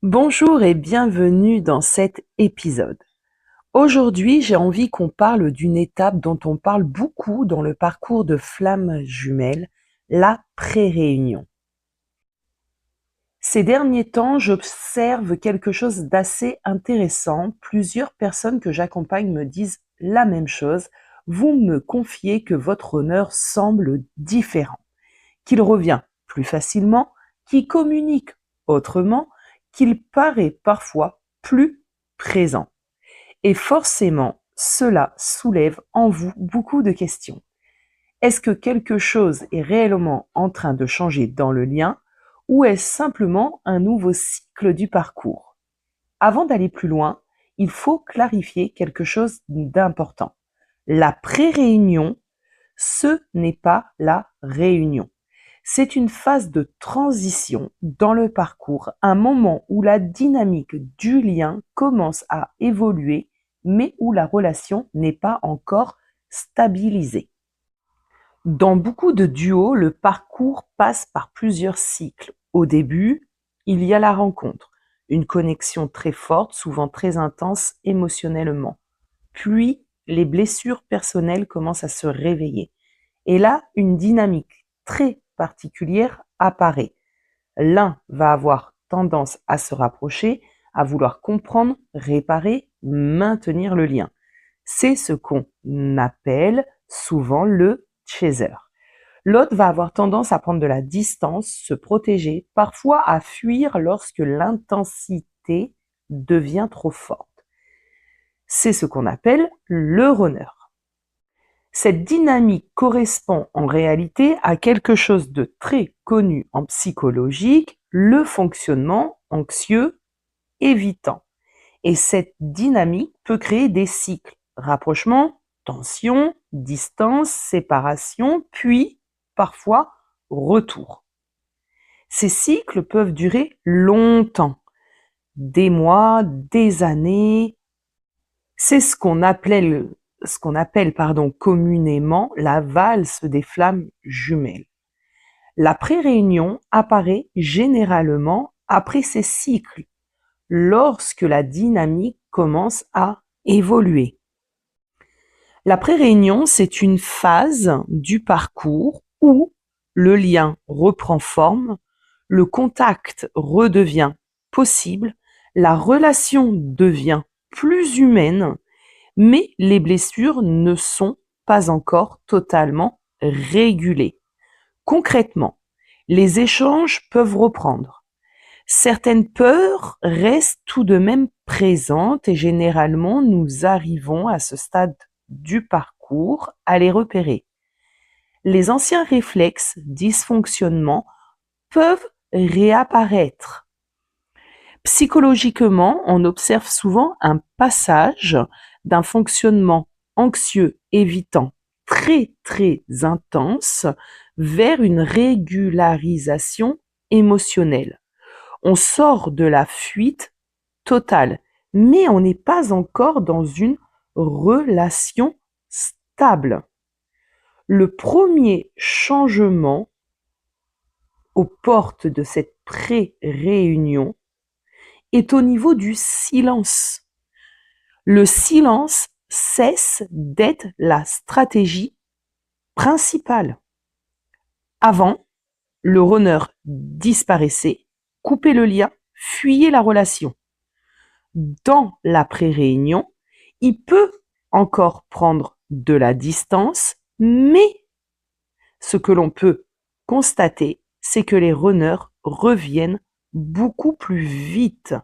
Bonjour et bienvenue dans cet épisode. Aujourd'hui, j'ai envie qu'on parle d'une étape dont on parle beaucoup dans le parcours de flammes jumelles, la pré-réunion. Ces derniers temps, j'observe quelque chose d'assez intéressant. Plusieurs personnes que j'accompagne me disent la même chose. Vous me confiez que votre honneur semble différent, qu'il revient plus facilement, qu'il communique autrement, qu'il paraît parfois plus présent. Et forcément, cela soulève en vous beaucoup de questions. Est-ce que quelque chose est réellement en train de changer dans le lien ou est-ce simplement un nouveau cycle du parcours? Avant d'aller plus loin, il faut clarifier quelque chose d'important. La pré-réunion, ce n'est pas la réunion. C'est une phase de transition dans le parcours, un moment où la dynamique du lien commence à évoluer, mais où la relation n'est pas encore stabilisée. Dans beaucoup de duos, le parcours passe par plusieurs cycles. Au début, il y a la rencontre, une connexion très forte, souvent très intense émotionnellement. Puis, les blessures personnelles commencent à se réveiller. Et là, une dynamique très particulière apparaît. L'un va avoir tendance à se rapprocher, à vouloir comprendre, réparer, maintenir le lien. C'est ce qu'on appelle souvent le chaser. L'autre va avoir tendance à prendre de la distance, se protéger, parfois à fuir lorsque l'intensité devient trop forte. C'est ce qu'on appelle le runner. Cette dynamique correspond en réalité à quelque chose de très connu en psychologie, le fonctionnement anxieux évitant. Et cette dynamique peut créer des cycles, rapprochement, tension, distance, séparation, puis parfois retour. Ces cycles peuvent durer longtemps, des mois, des années. C'est ce qu'on appelle communément la valse des flammes jumelles. La pré-réunion apparaît généralement après ces cycles, lorsque la dynamique commence à évoluer. La pré-réunion, c'est une phase du parcours où le lien reprend forme, le contact redevient possible, la relation devient plus humaine, mais les blessures ne sont pas encore totalement régulées. Concrètement, les échanges peuvent reprendre. Certaines peurs restent tout de même présentes et généralement nous arrivons à ce stade du parcours à les repérer. Les anciens réflexes, dysfonctionnements peuvent réapparaître. Psychologiquement, on observe souvent un passage d'un fonctionnement anxieux évitant très intense vers une régularisation émotionnelle. On sort de la fuite totale, mais on n'est pas encore dans une relation stable. Le premier changement aux portes de cette pré-réunion est au niveau du silence. Le silence cesse d'être la stratégie principale. Avant, le runner disparaissait, coupait le lien, fuyait la relation. Dans la pré-réunion, il peut encore prendre de la distance, mais ce que l'on peut constater, c'est que les runners reviennent beaucoup plus vite.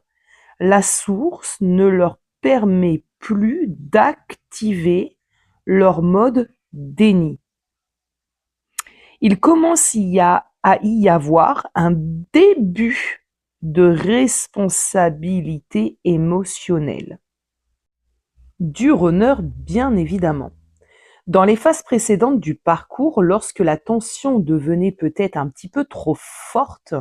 La source ne leur permet plus d'activer leur mode déni. Il commence à y avoir un début de responsabilité émotionnelle du runner, bien évidemment. Dans les phases précédentes du parcours, lorsque la tension devenait peut-être un petit peu trop forte,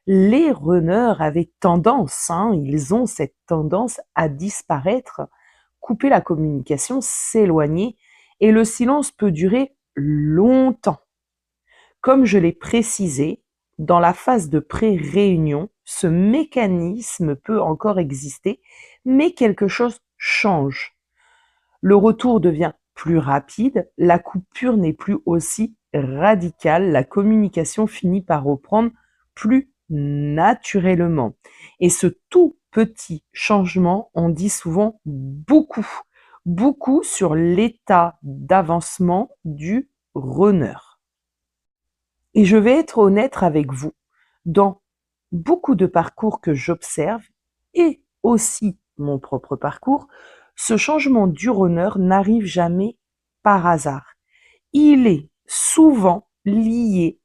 les runners avaient tendance, ils ont cette tendance à disparaître, couper la communication, s'éloigner, et le silence peut durer longtemps. Comme je l'ai précisé, dans la phase de pré-réunion, ce mécanisme peut encore exister, mais quelque chose change. Le retour devient plus rapide, la coupure n'est plus aussi radicale, la communication finit par reprendre plus naturellement. Et ce tout petit changement en dit souvent beaucoup, beaucoup sur l'état d'avancement du runner. Et je vais être honnête avec vous, dans beaucoup de parcours que j'observe et aussi mon propre parcours, ce changement du runner n'arrive jamais par hasard. Il est souvent lié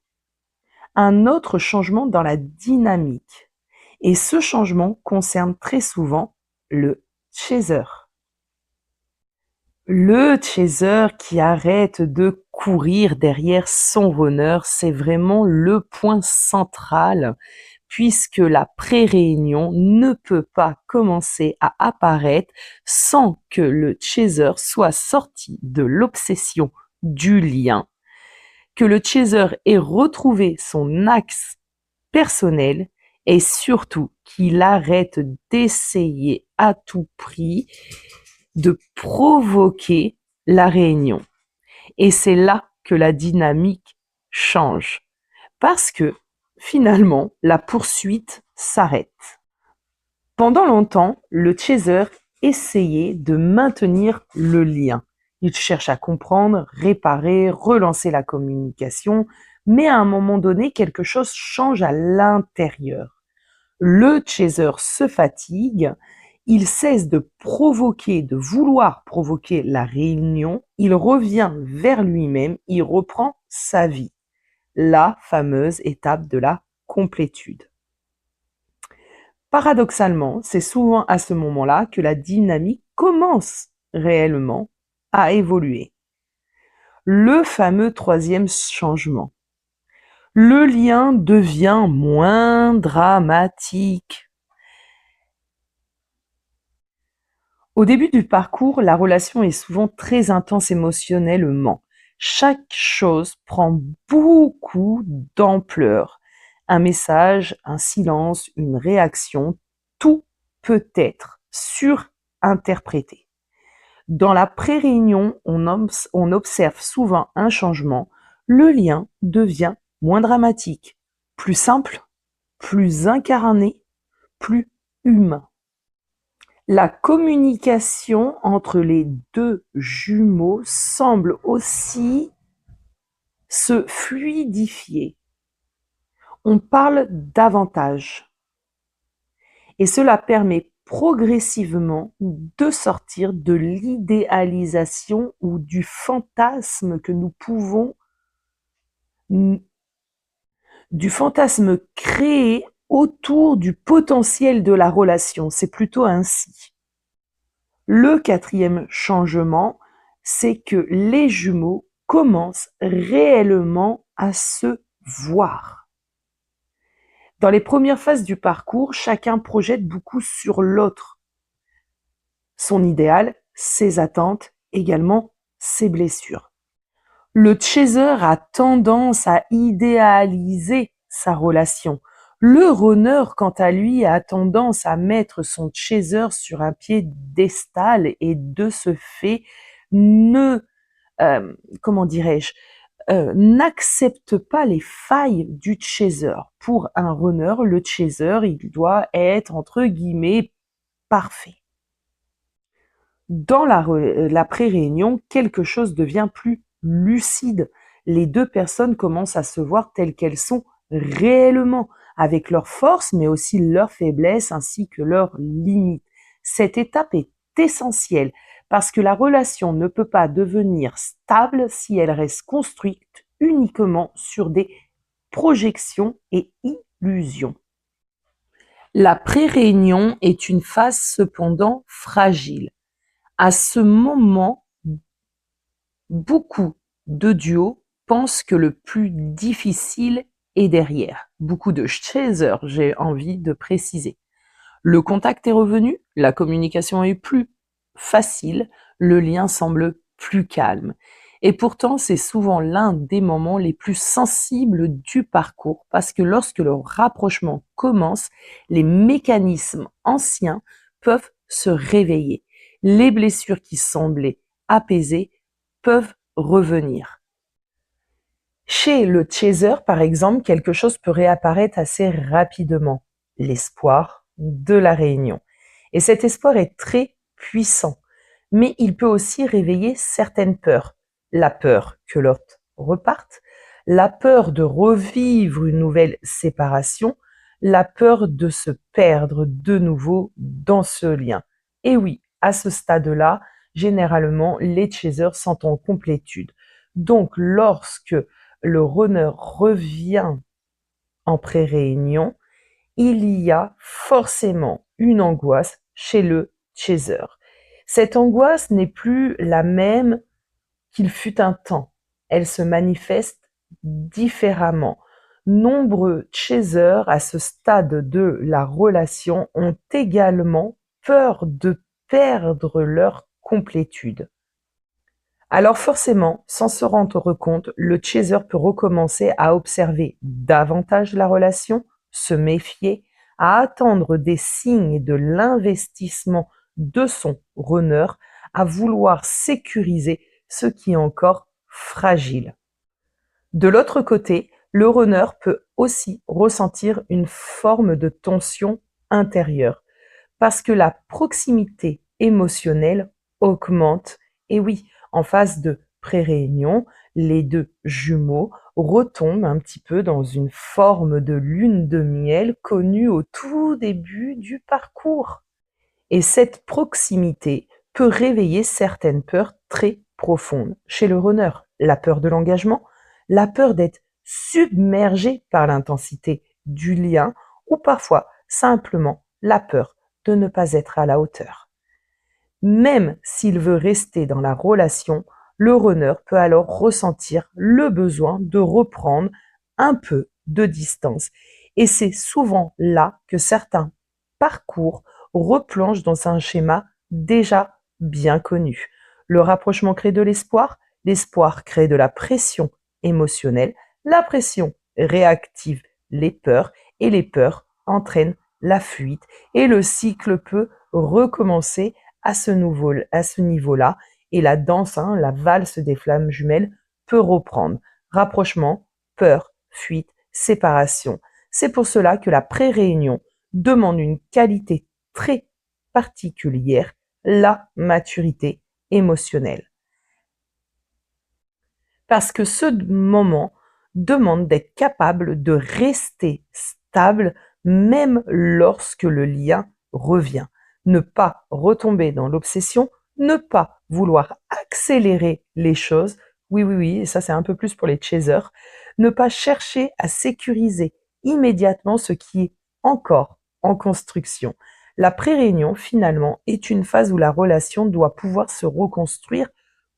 à un autre changement dans la dynamique. Et ce changement concerne très souvent le chaser. Le chaser qui arrête de courir derrière son runner, c'est vraiment le point central puisque la pré-réunion ne peut pas commencer à apparaître sans que le chaser soit sorti de l'obsession du lien, que le chaser ait retrouvé son axe personnel et surtout qu'il arrête d'essayer à tout prix de provoquer la réunion. Et c'est là que la dynamique change. Parce que finalement, la poursuite s'arrête. Pendant longtemps, le chaser essayait de maintenir le lien. Il cherche à comprendre, réparer, relancer la communication, mais à un moment donné, quelque chose change à l'intérieur. Le chaser se fatigue, il cesse de provoquer, de vouloir provoquer la réunion, il revient vers lui-même, il reprend sa vie. La fameuse étape de la complétude. Paradoxalement, c'est souvent à ce moment-là que la dynamique commence réellement à évoluer. Le fameux troisième changement. Le lien devient moins dramatique. Au début du parcours, la relation est souvent très intense émotionnellement. Chaque chose prend beaucoup d'ampleur. Un message, un silence, une réaction, tout peut être surinterprété. Dans la pré-réunion, on observe souvent un changement. Le lien devient moins dramatique, plus simple, plus incarné, plus humain. La communication entre les deux jumeaux semble aussi se fluidifier. On parle davantage. Et cela permet progressivement de sortir de l'idéalisation ou du fantasme que nous pouvons créer autour du potentiel de la relation. C'est plutôt ainsi. Le quatrième changement, c'est que les jumeaux commencent réellement à se voir. Dans les premières phases du parcours, chacun projette beaucoup sur l'autre. Son idéal, ses attentes, également ses blessures. Le chaser a tendance à idéaliser sa relation. Le runner, quant à lui, a tendance à mettre son chaser sur un piédestal et de ce fait n'accepte pas les failles du chaser. Pour un runner, le chaser, il doit être entre guillemets parfait. Dans la pré-réunion, quelque chose devient plus lucide. Les deux personnes commencent à se voir telles qu'elles sont réellement, avec leurs forces, mais aussi leurs faiblesses, ainsi que leurs limites. Cette étape est essentielle, parce que la relation ne peut pas devenir stable si elle reste construite uniquement sur des projections et illusions. La pré-réunion est une phase cependant fragile. À ce moment, beaucoup de duos pensent que le plus difficile est derrière. Beaucoup de chasers, j'ai envie de préciser. Le contact est revenu, la communication est plus facile, le lien semble plus calme. Et pourtant, c'est souvent l'un des moments les plus sensibles du parcours parce que lorsque le rapprochement commence, les mécanismes anciens peuvent se réveiller. Les blessures qui semblaient apaisées peuvent revenir. Chez le chaser, par exemple, quelque chose peut réapparaître assez rapidement, l'espoir de la réunion. Et cet espoir est très puissant, mais il peut aussi réveiller certaines peurs. La peur que l'autre reparte, la peur de revivre une nouvelle séparation, la peur de se perdre de nouveau dans ce lien. Et oui, à ce stade-là, généralement, les chasers sont en complétude. Donc, lorsque le runner revient en pré-réunion, il y a forcément une angoisse chez le chaser. Cette angoisse n'est plus la même qu'il fut un temps. Elle se manifeste différemment. Nombreux chasers à ce stade de la relation ont également peur de perdre leur complétude. Alors forcément, sans se rendre compte, le chaser peut recommencer à observer davantage la relation, se méfier, à attendre des signes de l'investissement de son runner, à vouloir sécuriser ce qui est encore fragile. De l'autre côté, le runner peut aussi ressentir une forme de tension intérieure parce que la proximité émotionnelle augmente. Et oui, en phase de pré-réunion, les deux jumeaux retombent un petit peu dans une forme de lune de miel connue au tout début du parcours. Et cette proximité peut réveiller certaines peurs très profondes chez le runner. La peur de l'engagement, la peur d'être submergé par l'intensité du lien ou parfois simplement la peur de ne pas être à la hauteur. Même s'il veut rester dans la relation, le runner peut alors ressentir le besoin de reprendre un peu de distance. Et c'est souvent là que certains parcours replongent dans un schéma déjà bien connu. Le rapprochement crée de l'espoir crée de la pression émotionnelle, la pression réactive les peurs et les peurs entraînent la fuite et le cycle peut recommencer à ce niveau-là et la danse, la valse des flammes jumelles peut reprendre. Rapprochement, peur, fuite, séparation. C'est pour cela que la pré-réunion demande une qualité très particulière, la maturité émotionnelle. Parce que ce moment demande d'être capable de rester stable même lorsque le lien revient. Ne pas retomber dans l'obsession, ne pas vouloir accélérer les choses. Oui, oui, oui, et ça c'est un peu plus pour les chasers. Ne pas chercher à sécuriser immédiatement ce qui est encore en construction. La pré-réunion, finalement, est une phase où la relation doit pouvoir se reconstruire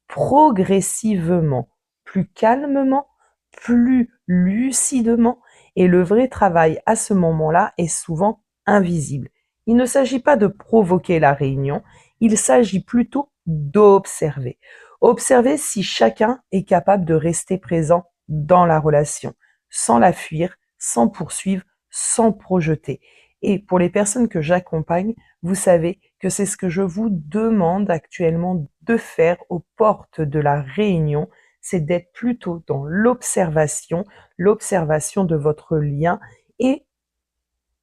progressivement, plus calmement, plus lucidement, et le vrai travail à ce moment-là est souvent invisible. Il ne s'agit pas de provoquer la réunion, il s'agit plutôt d'observer. Observer si chacun est capable de rester présent dans la relation, sans la fuir, sans poursuivre, sans projeter. Et pour les personnes que j'accompagne, vous savez que c'est ce que je vous demande actuellement de faire aux portes de la réunion, c'est d'être plutôt dans l'observation de votre lien et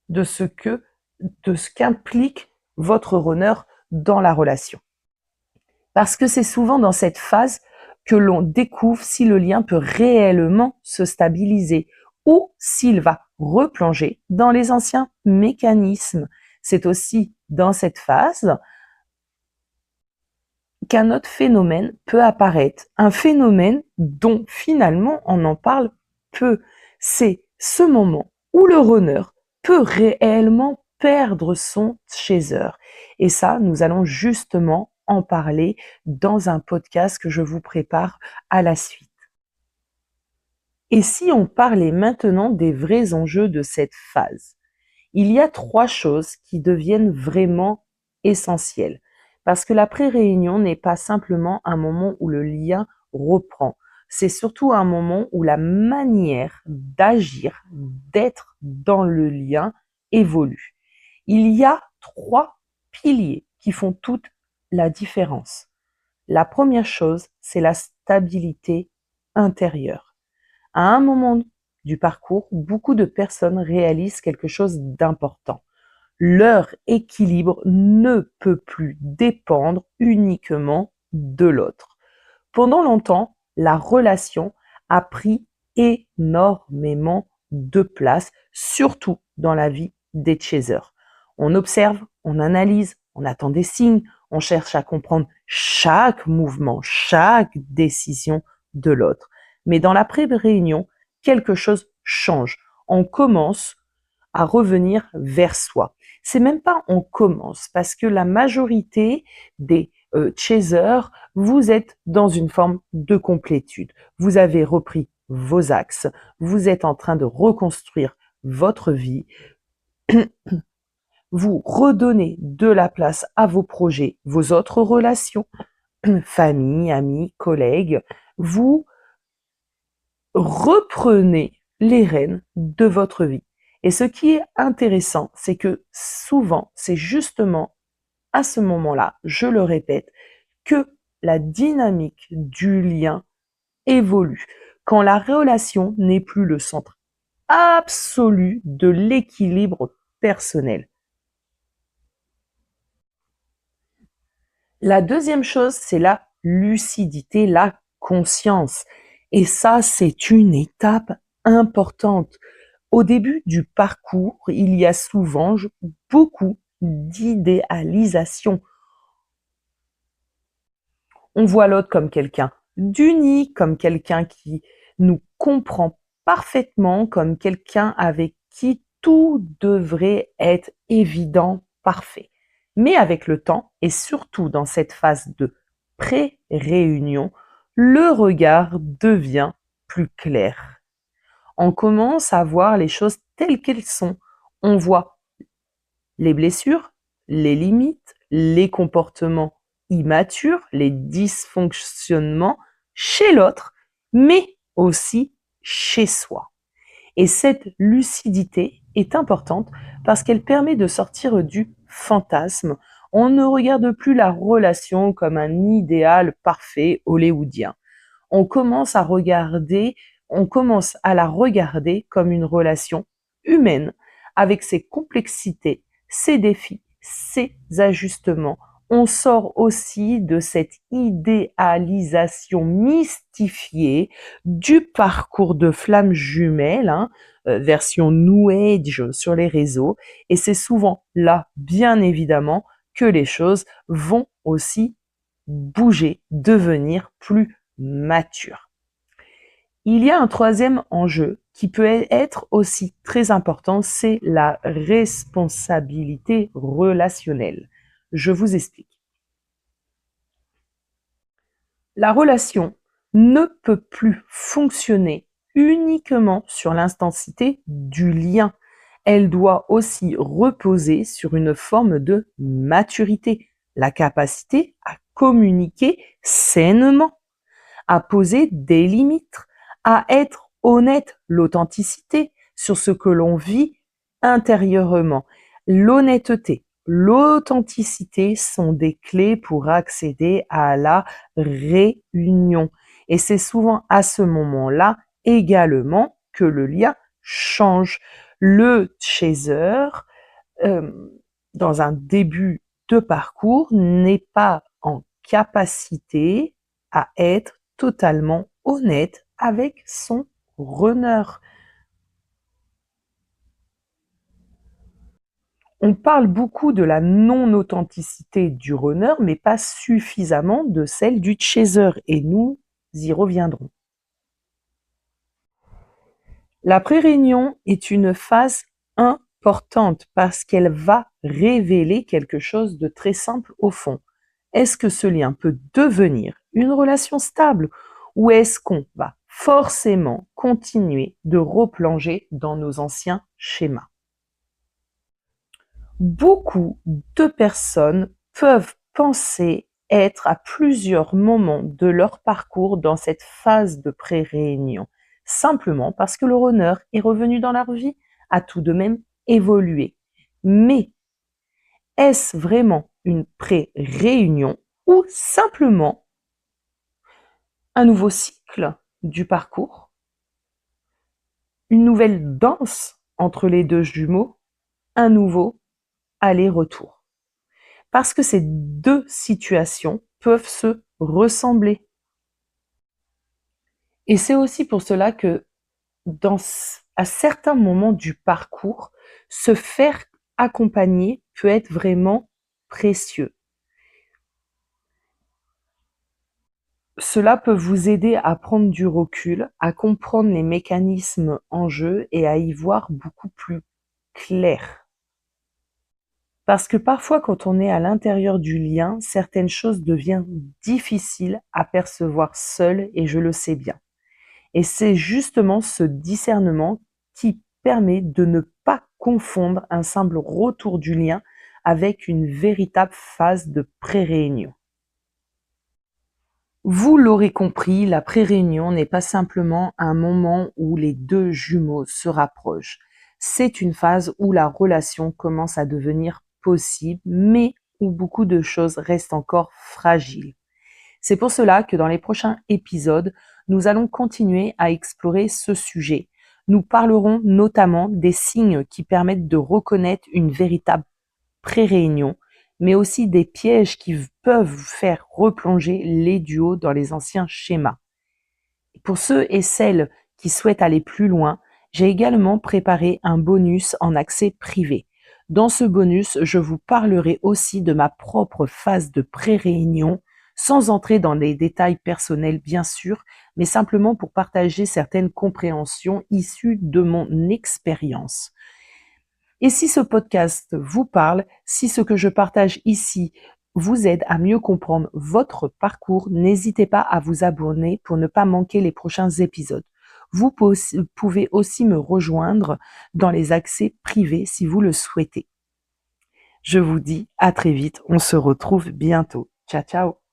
de ce qu'implique votre runner dans la relation. Parce que c'est souvent dans cette phase que l'on découvre si le lien peut réellement se stabiliser ou s'il va replonger dans les anciens mécanismes. C'est aussi dans cette phase qu'un autre phénomène peut apparaître. Un phénomène dont finalement on en parle peu. C'est ce moment où le runner peut réellement perdre son chaser. Et ça, nous allons justement en parler dans un podcast que je vous prépare à la suite. Et si on parlait maintenant des vrais enjeux de cette phase? Il y a 3 choses qui deviennent vraiment essentielles. Parce que la pré-réunion n'est pas simplement un moment où le lien reprend. C'est surtout un moment où la manière d'agir, d'être dans le lien évolue. Il y a 3 piliers qui font toute la différence. La première chose, c'est la stabilité intérieure. À un moment du parcours, beaucoup de personnes réalisent quelque chose d'important. Leur équilibre ne peut plus dépendre uniquement de l'autre. Pendant longtemps, la relation a pris énormément de place, surtout dans la vie des chasers. On observe, on analyse, on attend des signes, on cherche à comprendre chaque mouvement, chaque décision de l'autre. Mais dans la pré-réunion, quelque chose change. On commence à revenir vers soi. C'est même pas on commence, parce que la majorité des chasers, vous êtes dans une forme de complétude. Vous avez repris vos axes, vous êtes en train de reconstruire votre vie, vous redonnez de la place à vos projets, vos autres relations, famille, amis, collègues, vous reprenez les rênes de votre vie. Et ce qui est intéressant, c'est que souvent, c'est justement à ce moment-là, je le répète, que la dynamique du lien évolue. Quand la relation n'est plus le centre absolu de l'équilibre personnel. La deuxième chose, c'est la lucidité, la conscience. Et ça, c'est une étape importante. Au début du parcours, il y a souvent beaucoup d'idéalisation. On voit l'autre comme quelqu'un d'unique, comme quelqu'un qui nous comprend parfaitement, comme quelqu'un avec qui tout devrait être évident, parfait. Mais avec le temps, et surtout dans cette phase de pré-réunion, le regard devient plus clair. On commence à voir les choses telles qu'elles sont. On voit les blessures, les limites, les comportements immatures, les dysfonctionnements chez l'autre, mais aussi chez soi. Et cette lucidité est importante parce qu'elle permet de sortir du fantasme. On ne regarde plus la relation comme un idéal parfait hollywoodien. On commence à la regarder comme une relation humaine avec ses complexités, ses défis, ses ajustements. On sort aussi de cette idéalisation mystifiée du parcours de flammes jumelles, version New Age sur les réseaux. Et c'est souvent là, bien évidemment, que les choses vont aussi bouger, devenir plus matures. Il y a un troisième enjeu qui peut être aussi très important, c'est la responsabilité relationnelle. Je vous explique. La relation ne peut plus fonctionner uniquement sur l'intensité du lien. Elle doit aussi reposer sur une forme de maturité, la capacité à communiquer sainement, à poser des limites, à être honnête, l'authenticité sur ce que l'on vit intérieurement. L'honnêteté, l'authenticité sont des clés pour accéder à la réunion. Et c'est souvent à ce moment-là également que le lien change. Le chaser, euh, dans un début de parcours, n'est pas en capacité à être totalement honnête avec son runner. On parle beaucoup de la non-authenticité du runner, mais pas suffisamment de celle du chaser, et nous y reviendrons. La pré-réunion est une phase importante parce qu'elle va révéler quelque chose de très simple au fond. Est-ce que ce lien peut devenir une relation stable ou est-ce qu'on va forcément continuer de replonger dans nos anciens schémas? Beaucoup de personnes peuvent penser être à plusieurs moments de leur parcours dans cette phase de pré-réunion, simplement parce que le runner est revenu dans leur vie, a tout de même évolué. Mais est-ce vraiment une pré-réunion ou simplement un nouveau cycle du parcours, une nouvelle danse entre les deux jumeaux, un nouveau aller-retour? Parce que ces deux situations peuvent se ressembler. Et c'est aussi pour cela que à certains moments du parcours, se faire accompagner peut être vraiment précieux. Cela peut vous aider à prendre du recul, à comprendre les mécanismes en jeu et à y voir beaucoup plus clair. Parce que parfois, quand on est à l'intérieur du lien, certaines choses deviennent difficiles à percevoir seul et je le sais bien. Et c'est justement ce discernement qui permet de ne pas confondre un simple retour du lien avec une véritable phase de pré-réunion. Vous l'aurez compris, la pré-réunion n'est pas simplement un moment où les deux jumeaux se rapprochent. C'est une phase où la relation commence à devenir possible, mais où beaucoup de choses restent encore fragiles. C'est pour cela que dans les prochains épisodes, nous allons continuer à explorer ce sujet. Nous parlerons notamment des signes qui permettent de reconnaître une véritable pré-réunion, mais aussi des pièges qui peuvent faire replonger les duos dans les anciens schémas. Pour ceux et celles qui souhaitent aller plus loin, j'ai également préparé un bonus en accès privé. Dans ce bonus, je vous parlerai aussi de ma propre phase de pré-réunion, sans entrer dans des détails personnels bien sûr, mais simplement pour partager certaines compréhensions issues de mon expérience. Et si ce podcast vous parle, si ce que je partage ici vous aide à mieux comprendre votre parcours, n'hésitez pas à vous abonner pour ne pas manquer les prochains épisodes. Vous pouvez aussi me rejoindre dans les accès privés si vous le souhaitez. Je vous dis à très vite, on se retrouve bientôt. Ciao ciao.